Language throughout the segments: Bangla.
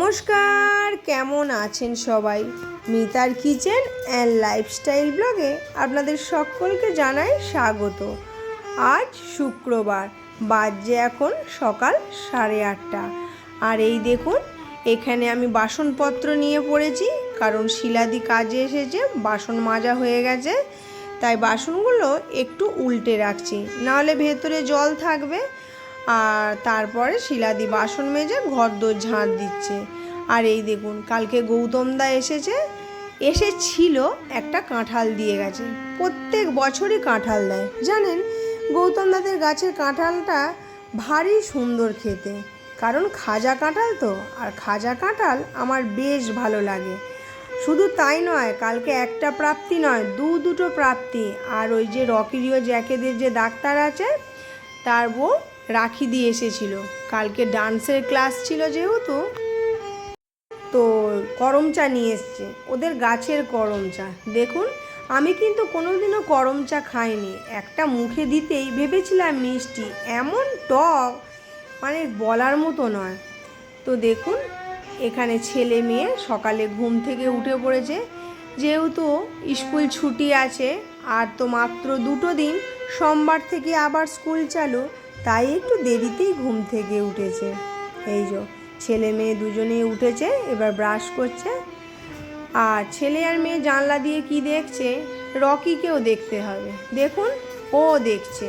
নমস্কার, কেমন আছেন সবাই? মিতার কিচেন অ্যান্ড লাইফস্টাইল ব্লগে আপনাদের সকলকে জানাই স্বাগত। আজ শুক্রবার, বাজে এখন সকাল 8:30। আর এই দেখুন, এখানে আমি বাসনপত্র নিয়ে পড়েছি, কারণ শিলাদি কাজে এসেছে, বাসন মাজা হয়ে গেছে, তাই বাসনগুলো একটু উল্টে রাখছি, নাহলে ভেতরে জল থাকবে। আর তারপরে শিলাদি বাসন মেজে ঘরদোর ঝাঁট দিচ্ছে। আর এই দেখুন, কালকে গৌতমদা এসেছিল, একটা কাঁঠাল দিয়ে গেছে। প্রত্যেক বছরই কাঁঠাল দেয়, জানেন। গৌতমদাদের গাছের কাঁঠালটা ভারী সুন্দর খেতে, কারণ খাজা কাঁঠাল তো, আর খাজা কাঁঠাল আমার বেশ ভালো লাগে। শুধু তাই নয়, কালকে একটা প্রাপ্তি নয়, দুটো প্রাপ্তি। আর ওই যে রকিরিও জ্যাকেদের যে ডাক্তার আছে, তার বউ রাখি দিয়ে এসেছিল। কালকে ডান্সের ক্লাস ছিল যেহেতু, তো করম চা নিয়ে এসছে, ওদের গাছের করম চা। দেখুন, আমি কিন্তু কোনোদিনও করম চা খাইনি। একটা মুখে দিতেই ভেবেছিলাম মিষ্টি, এমন টক, মানে বলার মতো নয়। তো দেখুন, এখানে ছেলে মেয়ে সকালে ঘুম থেকে উঠে পড়েছে, যেহেতু স্কুল ছুটি আছে, আর তো মাত্র 2 দিন, সোমবার থেকে আবার স্কুল চালু, তাই একটু দেরিতেই ঘুম থেকে উঠেছে। এই যে ছেলে মেয়ে দুজনেই উঠেছে, এবার ব্রাশ করছে। আর ছেলে আর মেয়ে জানলা দিয়ে কি দেখছে, রকিকেও দেখতে হবে। দেখুন, ও দেখছে।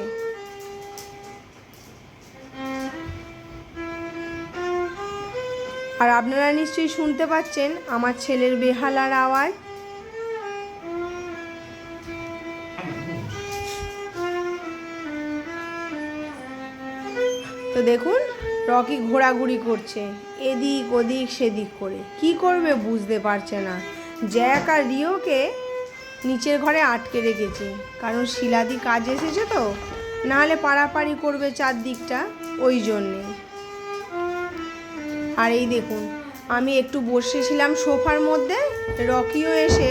আর আপনারা নিশ্চয়ই শুনতে পাচ্ছেন আমার ছেলের বেহালার আওয়াজ। তো দেখুন, রকি ঘোরাঘুরি করছে, এদিক ওদিক সেদিক করে। কি করবে বুঝতে পারছে না। জ্যাক আর রিওকে নিচের ঘরে আটকে রেখেছে, কারণ শিলাদি কাজে এসেছে তো, নাহলে পাড়াপাড়ি করবে চারদিকটা, ওই জন্যে। আর এই দেখুন, আমি একটু বসেছিলাম সোফার মধ্যে, রকিও এসে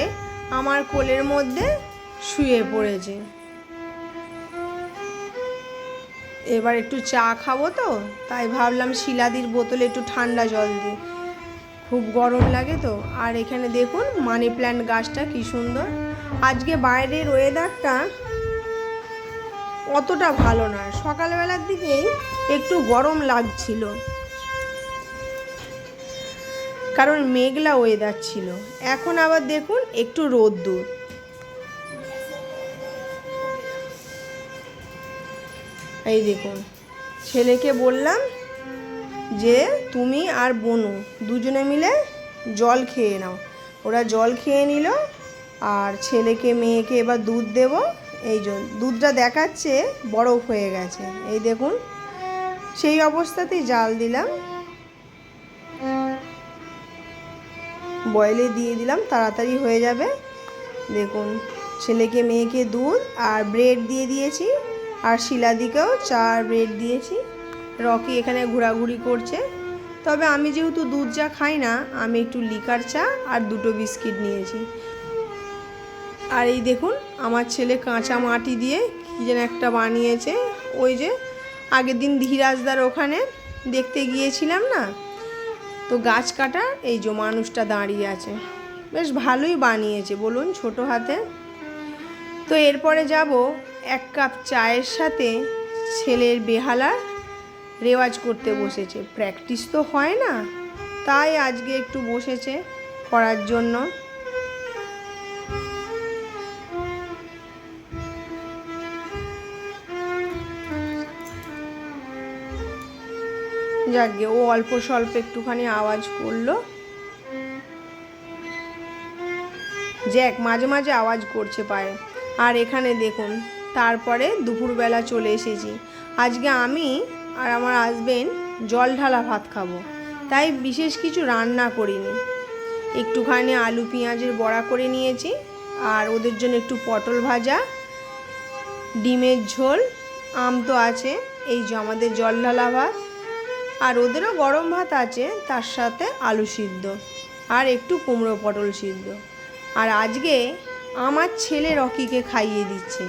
আমার কোলের মধ্যে শুয়ে পড়েছে। এবার একটু চা খাবো তো, তাই ভাবলাম শিলাদির বোতলে একটু ঠান্ডা জল দিই, খুব গরম লাগে তো। আর এখানে দেখুন, মানি প্ল্যান্ট গাছটা কি সুন্দর। আজকে বাইরের ওয়েদারটা অতটা ভালো না, সকালবেলার দিকেই একটু গরম লাগছিল, কারণ মেঘলা ওয়েদার ছিল। এখন আবার দেখুন একটু রোদ্দুর। এই দেখুন, ছেলেকে বললাম যে তুমি আর বনু দুজনে মিলে জল খেয়ে নাও। ওরা জল খেয়ে নিল। আর ছেলেকে মেয়েকে এবার দুধ দেব। এই জন্য দুধটা দেখাচ্ছে বরফ হয়ে গেছে। এই দেখুন, সেই অবস্থাতেই জাল দিলাম, বয়েলে দিয়ে দিলাম, তাড়াতাড়ি হয়ে যাবে। দেখুন, ছেলেকে মেয়েকে দুধ আর ব্রেড দিয়ে দিয়েছি, আর শিলাদিকেও চা আর ব্রেড দিয়েছি। রকি এখানে ঘোরাঘুরি করছে। তবে আমি যেহেতু দুধ চা খাই না, আমি একটু লিকার চা আর 2 বিস্কিট নিয়েছি। আর এই দেখুন, আমার ছেলে কাঁচা মাটি দিয়ে কী যেন একটা বানিয়েছে। ওই যে আগের দিন ধীরাজদার ওখানে দেখতে গিয়েছিলাম না, তো গাছ কাটা এই যে মানুষটা দাঁড়িয়ে আছে, বেশ ভালোই বানিয়েছে বলুন, ছোট হাতে। তো এরপরে যাব 1 কাপ চায়ের সাথে ছেলের বেহালার রেওয়াজ করতে বসেছে। প্র্যাকটিস তো হয় না, তাই আজকে একটু বসেছে করার জন্য। যাকে ও অল্প স্বল্প একটুখানি আওয়াজ করলো। জ্যাক মাঝে মাঝে আওয়াজ করছে পায়ে। আর এখানে দেখুন, তারপরে দুপুরবেলা চলে এসেছি। আজকে আমি আর আমার হাজবেন্ড জল ঢালা ভাত খাবো, তাই বিশেষ কিছু রান্না করিনি। একটুখানি আলু পেঁয়াজের বড়া করে নিয়েছি, আর ওদের জন্য একটু পটল ভাজা, ডিমের ঝোল, আম তো আছে, এই যে আমাদের জল ঢালা ভাত। আর ওদেরও গরম ভাত আছে, তার সাথে আলু সিদ্ধ আর একটু কুমড়ো পটল সিদ্ধ। আর আজকে আমার ছেলে রকিকে খাইয়ে দিচ্ছে।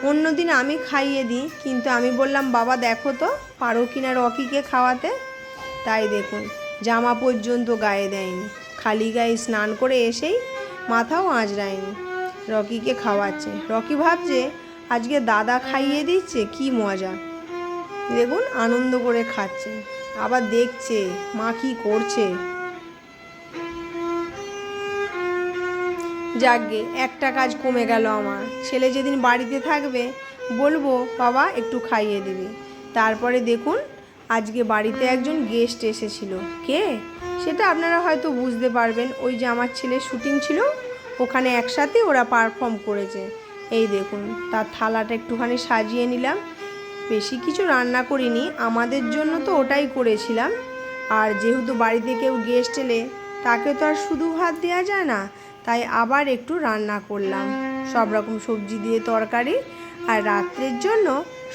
অন্যদিন আমি খাইয়ে দিই, কিন্তু আমি বললাম বাবা দেখো তো পারো কিনা রকিকে খাওয়াতে। তাই দেখুন, জামা পর্যন্ত গায়ে দেয়নি, খালি গায়ে স্নান করে এসেই মাথাও আঁচড়ায়নি। রকিকে খাওয়াচ্ছে। রকি ভাবছে আজকে দাদা খাইয়ে দিচ্ছে, কি মজা। দেখুন আনন্দ করে খাচ্ছে, আবার দেখছে মা কি করছে। যাকগে, একটা কাজ কমে গেল আমার। ছেলে যেদিন বাড়িতে থাকবে বলবো বাবা একটু খাইয়ে দিবি। তারপরে দেখুন আজকে বাড়িতে একজন গেস্ট এসেছিল। কে সেটা আপনারা হয়তো বুঝতে পারবেন। ওই যে আমার ছেলের শুটিং ছিল, ওখানে একসাথে ওরা পারফর্ম করেছে। এই দেখুন তার থালাটা একটুখানি সাজিয়ে নিলাম। বেশি কিছু রান্না করিনি, আমাদের জন্য তো ওটাই করেছিলাম। আর যেহেতু বাড়িতে কেউ গেস্ট এলে তাকে তো আর শুধু ভাত দেওয়া যায় না, তাই আবার একটু রান্না করলাম, সব রকম সবজি দিয়ে তরকারি। আর রাত্রের জন্য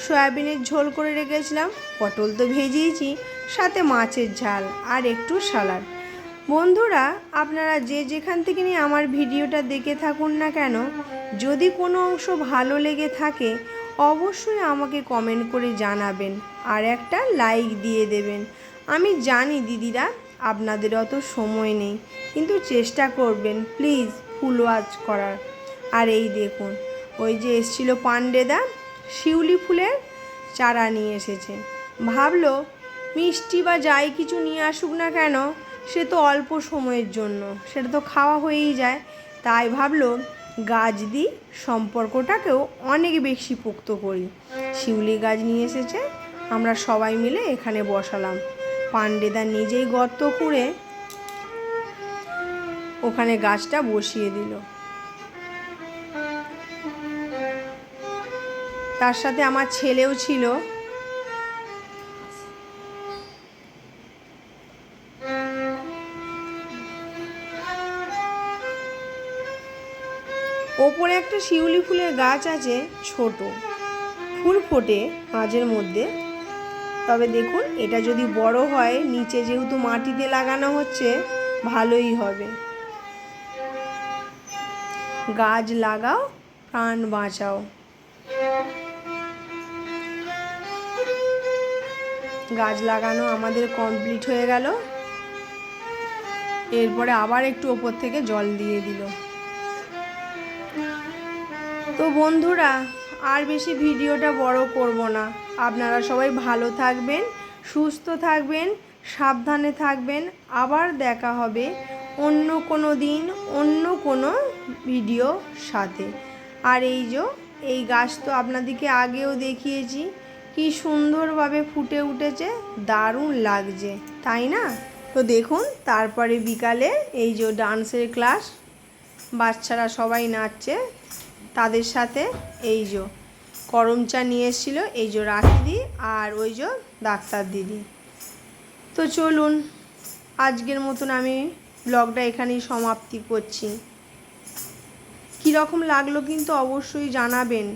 সয়াবিনের ঝোল করে রেখেছিলাম, পটল তো ভেজেইছি, সাথে মাছের ঝাল আর একটু সালাড। বন্ধুরা, আপনারা যে যেখান থেকে নিয়ে আমার ভিডিওটা দেখে থাকুন না কেন, যদি কোনো অংশ ভালো লেগে থাকে অবশ্যই আমাকে কমেন্ট করে জানাবেন আর একটা লাইক দিয়ে দেবেন। আমি জানি দিদিরা আপনাদের অত সময় নেই, কিন্তু চেষ্টা করবেন প্লিজ ফুল ওয়াচ করার। আর এই দেখুন ওই যে এসেছিল পান্ডেদা, শিউলি ফুলের চারা নিয়ে এসেছে। ভাবলো মিষ্টি বা যাই কিছু নিয়ে আসুক না কেন, সে তো অল্প সময়ের জন্য, সেটা তো খাওয়া হয়েই যায়। তাই ভাবলো গাছ দিই, সম্পর্কটাকেও অনেক বেশি পোক্ত করি। শিউলি গাছ নিয়ে এসেছে, আমরা সবাই মিলে এখানে বসালাম। পান্ডেদা নিজেই গর্ত খুঁড়ে ওখানে গাছটা বসিয়ে দিল। তার সাথে আমার ছেলেও ছিল। ওপরে একটা শিউলি ফুলের গাছ আছে, ছোট ফুল ফোটে মাঝের মধ্যে। তবে দেখুন এটা যদি বড় হয়, নিচে যেহেতু মাটিতে লাগানো হচ্ছে, ভালোই হবে। গাছ লাগাও, প্রাণ বাঁচাও। গাছ লাগানো আমাদের কমপ্লিট হয়ে গেল। এরপরে আবার একটু ওপর থেকে জল দিয়ে দিল। তো বন্ধুরা, আর বেশি ভিডিওটা বড় করব না। আপনারা সবাই ভালো থাকবেন, সুস্থ থাকবেন, সাবধানে থাকবেন। আবার দেখা হবে অন্য কোনো দিন অন্য কোনো ভিডিও সাথে। আর এই গাছ তো আপনাদেরকে আগেও দেখিয়েছি, কি সুন্দরভাবে ফুটে উঠেছে, দারুণ লাগছে তাই না? তো দেখুন তারপরে বিকালে এই যে ডান্সের ক্লাস, বাচ্চারা সবাই নাচছে। তাদের সাথে এই যে করম চা নিয়ে এসেছিল এই যে রাখিদি আর ওই যে ডাক্তার দিদি। তো চলুন আজকের মতন আমি ব্লগটা এখানেই সমাপ্তি করছি। কীরকম লাগলো কিন্তু অবশ্যই জানাবেন।